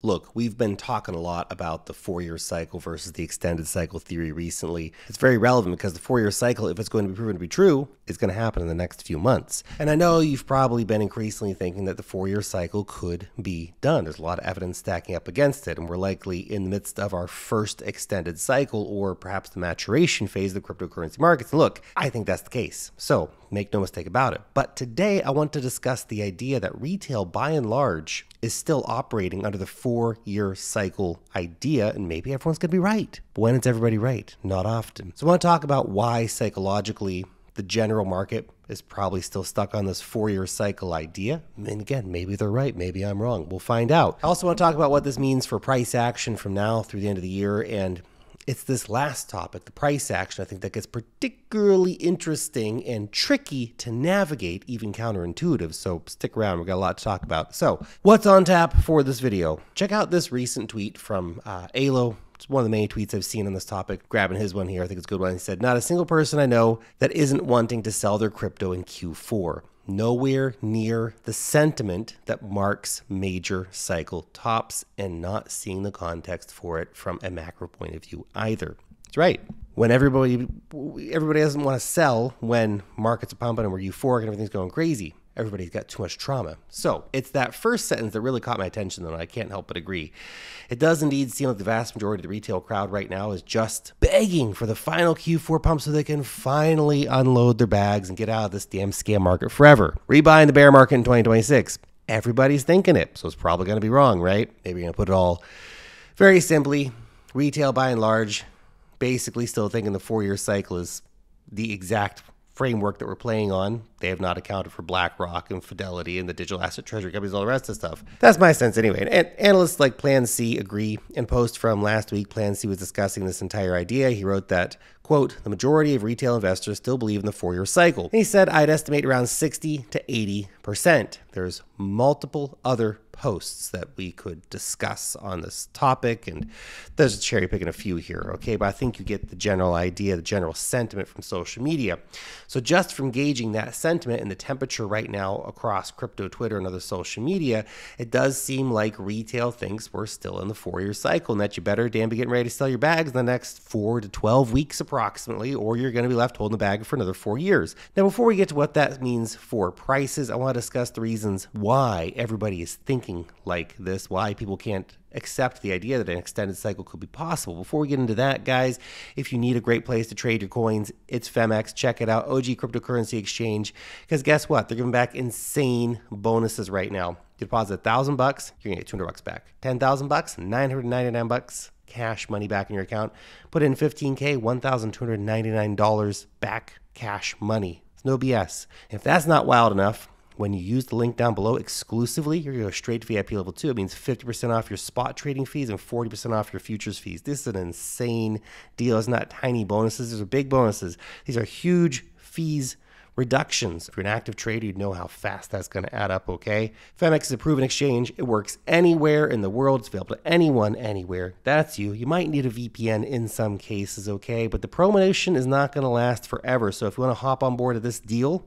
Look, we've been talking a lot about the 4-year cycle versus the extended cycle theory recently. It's very relevant because the 4-year cycle, if it's going to be proven to be true, is going to happen in the next few months. And I know you've probably been increasingly thinking that the 4-year cycle could be done. There's a lot of evidence stacking up against it, and we're likely in the midst of our first extended cycle, or perhaps the maturation phase of the cryptocurrency markets. And look, I think that's the case. So make no mistake about it. But today I want to discuss the idea that retail, by and large, is still operating under the 4-year cycle idea, and maybe everyone's going to be right. But when is everybody right? Not often. So I want to talk about why psychologically the general market is probably still stuck on this 4-year cycle idea. And again, maybe they're right, maybe I'm wrong. We'll find out. I also want to talk about what this means for price action from now through the end of the year, and it's this last topic, the price action, I think that gets particularly interesting and tricky to navigate, even counterintuitive. So stick around, we've got a lot to talk about. So what's on tap for this video? Check out this recent tweet from Alo. It's one of the many tweets I've seen on this topic. Grabbing his one here, I think it's a good one. He said, "Not a single person I know that isn't wanting to sell their crypto in Q4. Nowhere near the sentiment that marks major cycle tops, and not seeing the context for it from a macro point of view either." That's right. When everybody doesn't want to sell when markets are pumping and we're euphoric and everything's going crazy. Everybody's got too much trauma. So it's that first sentence that really caught my attention, though, and I can't help but agree. It does indeed seem like the vast majority of the retail crowd right now is just begging for the final Q4 pump so they can finally unload their bags and get out of this damn scam market forever. Rebuying the bear market in 2026. Everybody's thinking it, so it's probably going to be wrong, right? Maybe you're going to put it all very simply. Retail, by and large, basically still thinking the 4-year cycle is the exact framework that we're playing on. They have not accounted for BlackRock and Fidelity and the digital asset treasury companies, all the rest of the stuff. That's my sense anyway. And analysts like Plan C agree. In a post from last week, Plan C was discussing this entire idea. He wrote that, quote, "The majority of retail investors still believe in the 4-year cycle." And he said, "I'd estimate around 60 to 80%. There's multiple other posts that we could discuss on this topic, and there's cherry picking a few here, okay? But I think you get the general idea, the general sentiment from social media. So just from gauging that sentiment and the temperature right now across crypto, Twitter, and other social media, it does seem like retail thinks we're still in the 4-year cycle, and that you better damn be getting ready to sell your bags in the next 4 to 12 weeks approximately, or you're going to be left holding the bag for another 4 years. Now, before we get to what that means for prices, I want to discuss the reasons why everybody is thinking like this, why people can't accept the idea that an extended cycle could be possible. Before we get into that, guys, if you need a great place to trade your coins, it's Femex. Check it out, OG cryptocurrency exchange, because guess what? They're giving back insane bonuses right now. You deposit $1,000, you're gonna get $200 back. $10,000, $999 cash money back in your account. Put in $15K, $1,299 back cash money. It's no BS. If that's not wild enough, when you use the link down below exclusively, you're going to go straight to VIP level 2. It means 50% off your spot trading fees and 40% off your futures fees. This is an insane deal. It's not tiny bonuses. These are big bonuses. These are huge fees reductions. If you're an active trader, you know how fast that's going to add up, okay? Femex is a proven exchange. It works anywhere in the world. It's available to anyone, anywhere. That's you. You might need a VPN in some cases, okay? But the promotion is not going to last forever. So if you want to hop on board to this deal,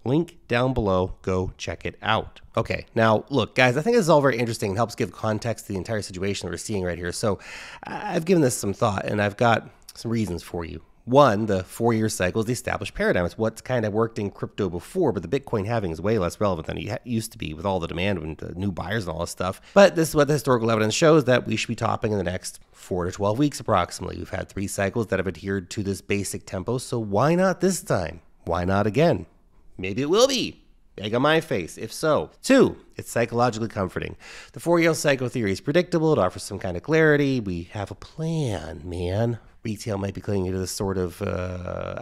link down below, go check it out. Okay, now look, guys, I think this is all very interesting and helps give context to the entire situation that we're seeing right here. So I've given this some thought, and I've got some reasons for you. One, the 4-year cycle is the established paradigm. It's what's kind of worked in crypto before, but the Bitcoin halving is way less relevant than it used to be with all the demand and the new buyers and all this stuff. But this is what the historical evidence shows, that we should be topping in the next 4 to 12 weeks approximately. We've had 3 cycles that have adhered to this basic tempo, so why not this time? Why not again? Maybe it will be. Egg on my face, if so. 2, it's psychologically comforting. The 4-year cycle theory is predictable. It offers some kind of clarity. We have a plan, man. Retail might be clinging to this sort of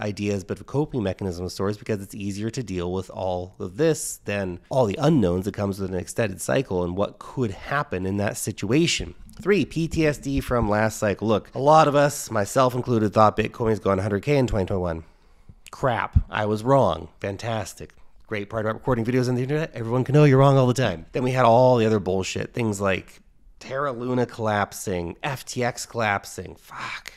ideas, but a coping mechanism of sorts, because it's easier to deal with all of this than all the unknowns that comes with an extended cycle and what could happen in that situation. 3, PTSD from last cycle. Look, a lot of us, myself included, thought Bitcoin was going 100K in 2021. Crap, I was wrong. Fantastic. Great part about recording videos on the internet. Everyone can know you're wrong all the time. Then we had all the other bullshit. Things like Terra Luna collapsing, FTX collapsing. Fuck.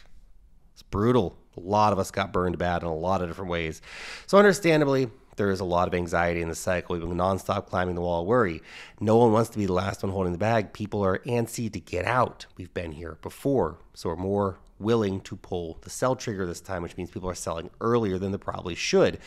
It's brutal. A lot of us got burned bad in a lot of different ways. So understandably, There is a lot of anxiety in the cycle. We've been nonstop climbing the wall of worry. No one wants to be the last one holding the bag. People are antsy to get out. We've been here before, so we're more willing to pull the sell trigger this time, which means people are selling earlier than they probably should.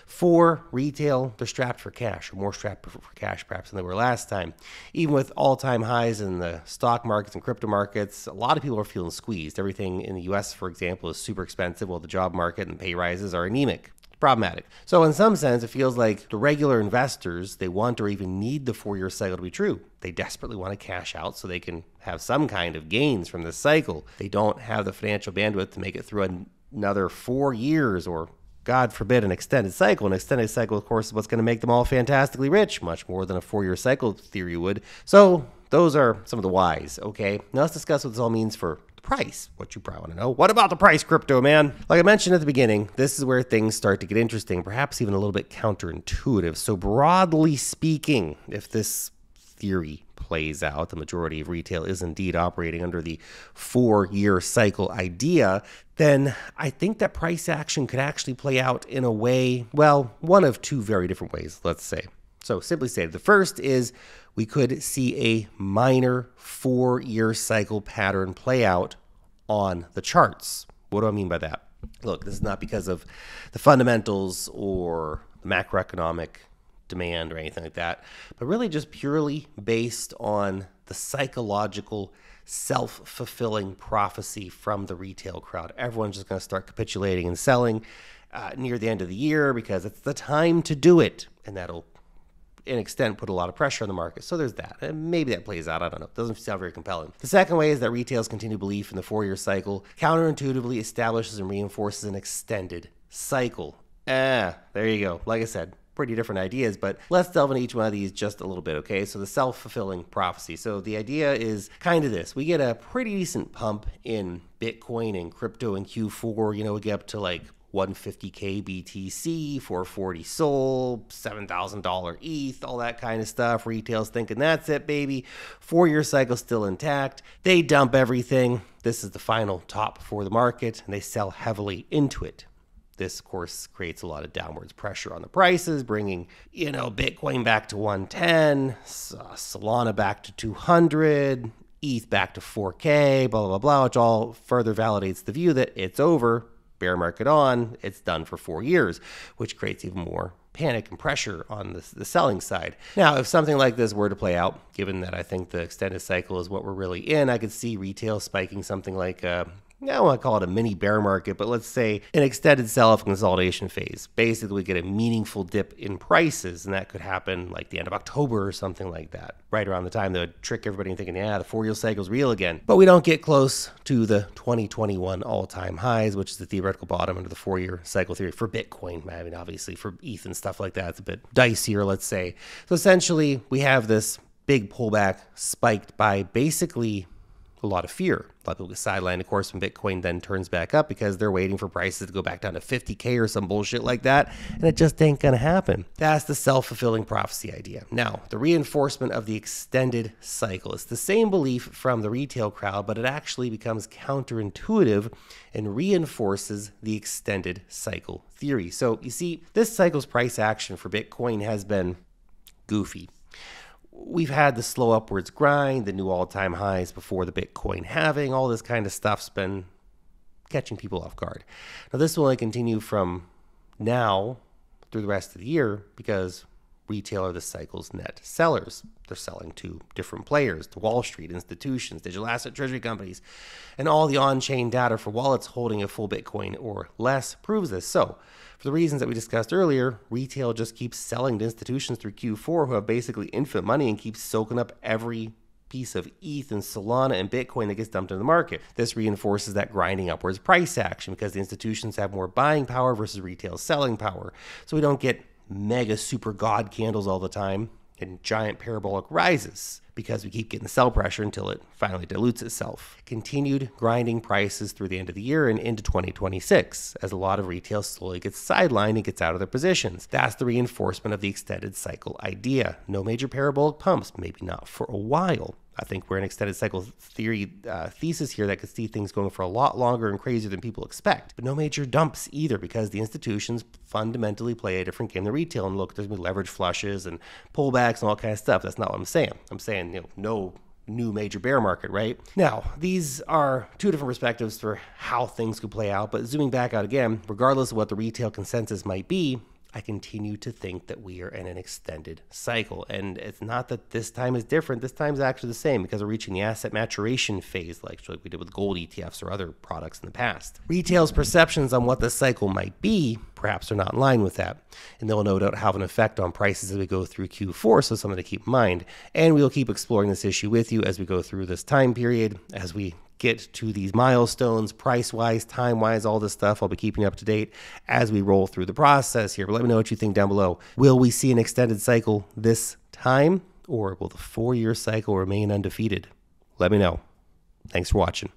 For retail, they're strapped for cash, or more strapped for cash perhaps than they were last time. Even with all-time highs in the stock markets and crypto markets, a lot of people are feeling squeezed. Everything in the US, for example, is super expensive, while the job market and pay rises are anemic. Problematic. So in some sense, it feels like the regular investors, they want or even need the 4-year cycle to be true. They desperately want to cash out so they can have some kind of gains from this cycle. They don't have the financial bandwidth to make it through another 4 years, or God forbid, an extended cycle. An extended cycle, of course, is what's going to make them all fantastically rich, much more than a 4-year cycle theory would. So those are some of the whys, okay? Now let's discuss what this all means for price, what you probably want to know. What about the price, crypto man? Like I mentioned at the beginning, this is where things start to get interesting, perhaps even a little bit counterintuitive. So broadly speaking, if this theory plays out, the majority of retail is indeed operating under the 4-year cycle idea, then I think that price action could actually play out in a way, well, one of two very different ways, let's say. So simply stated, the first is we could see a minor 4-year cycle pattern play out on the charts. What do I mean by that? Look, this is not because of the fundamentals or the macroeconomic demand or anything like that, but really just purely based on the psychological self-fulfilling prophecy from the retail crowd. Everyone's just going to start capitulating and selling near the end of the year because it's the time to do it, and that'll in extent put a lot of pressure on the market. So there's that. And maybe that plays out. I don't know. It doesn't sound very compelling. The second way is that retail's continued belief in the 4-year cycle counterintuitively establishes and reinforces an extended cycle. There you go. Like I said, pretty different ideas, but let's delve into each one of these just a little bit, okay? So the self-fulfilling prophecy. So the idea is kind of this. We get a pretty decent pump in Bitcoin and crypto in Q4. You know, we get up to like 150K BTC, 440 SOL, $7,000 ETH, all that kind of stuff. Retail's thinking that's it, baby. 4-year cycle still intact. They dump everything. This is the final top for the market, and they sell heavily into it. This, of course, creates a lot of downwards pressure on the prices, bringing, you know, Bitcoin back to 110, Solana back to 200, ETH back to 4K, blah, blah, blah, which all further validates the view that it's over. Bear market on, it's done for 4 years, which creates even more panic and pressure on the selling side. Now, if something like this were to play out, given that I think the extended cycle is what we're really in, I could see retail spiking something like I don't want to call it a mini bear market, but let's say an extended sell-off consolidation phase. Basically, we get a meaningful dip in prices, and that could happen like the end of October or something like that, right around the time that would trick everybody into thinking, yeah, the 4-year cycle is real again. But we don't get close to the 2021 all-time highs, which is the theoretical bottom under the 4-year cycle theory for Bitcoin. I mean, obviously, for ETH and stuff like that, it's a bit dicier, let's say. So essentially, we have this big pullback spiked by basically a lot of fear. A lot of people get sidelined, of course, when Bitcoin then turns back up because they're waiting for prices to go back down to 50K or some bullshit like that, and it just ain't gonna happen. That's the self-fulfilling prophecy idea. Now, the reinforcement of the extended cycle. It's the same belief from the retail crowd, but it actually becomes counterintuitive and reinforces the extended cycle theory. So you see, this cycle's price action for Bitcoin has been goofy. We've had the slow upwards grind, the new all-time highs before the Bitcoin halving, all this kind of stuff's been catching people off guard. Now, this will only continue from now through the rest of the year because retail are the cycle's net sellers. They're selling to different players, to Wall Street, institutions, digital asset treasury companies, and all the on-chain data for wallets holding a full Bitcoin or less proves this. So, for the reasons that we discussed earlier, retail just keeps selling to institutions through Q4 who have basically infinite money and keeps soaking up every piece of ETH and Solana and Bitcoin that gets dumped into the market. This reinforces that grinding upwards price action because the institutions have more buying power versus retail selling power. So we don't get mega super god candles all the time and giant parabolic rises because we keep getting the sell pressure until it finally dilutes itself. Continued grinding prices through the end of the year and into 2026 as a lot of retail slowly gets sidelined and gets out of their positions. That's the reinforcement of the extended cycle idea. No major parabolic pumps, maybe not for a while. I think we're in extended cycle theory thesis here that could see things going for a lot longer and crazier than people expect. But no major dumps either, because the institutions fundamentally play a different game than retail. And look, there's going to be leverage flushes and pullbacks and all kind of stuff. That's not what I'm saying. I'm saying, no new major bear market, right? Now, these are two different perspectives for how things could play out. But zooming back out again, regardless of what the retail consensus might be, I continue to think that we are in an extended cycle. And it's not that this time is different. This time is actually the same, because we're reaching the asset maturation phase, like we did with gold ETFs or other products in the past. Retail's perceptions on what the cycle might be perhaps are not in line with that. And they'll no doubt have an effect on prices as we go through Q4, so something to keep in mind. And we'll keep exploring this issue with you as we go through this time period, as we get to these milestones, price-wise, time-wise, all this stuff. I'll be keeping you up to date as we roll through the process here. But let me know what you think down below. Will we see an extended cycle this time, or will the 4-year cycle remain undefeated? Let me know. Thanks for watching.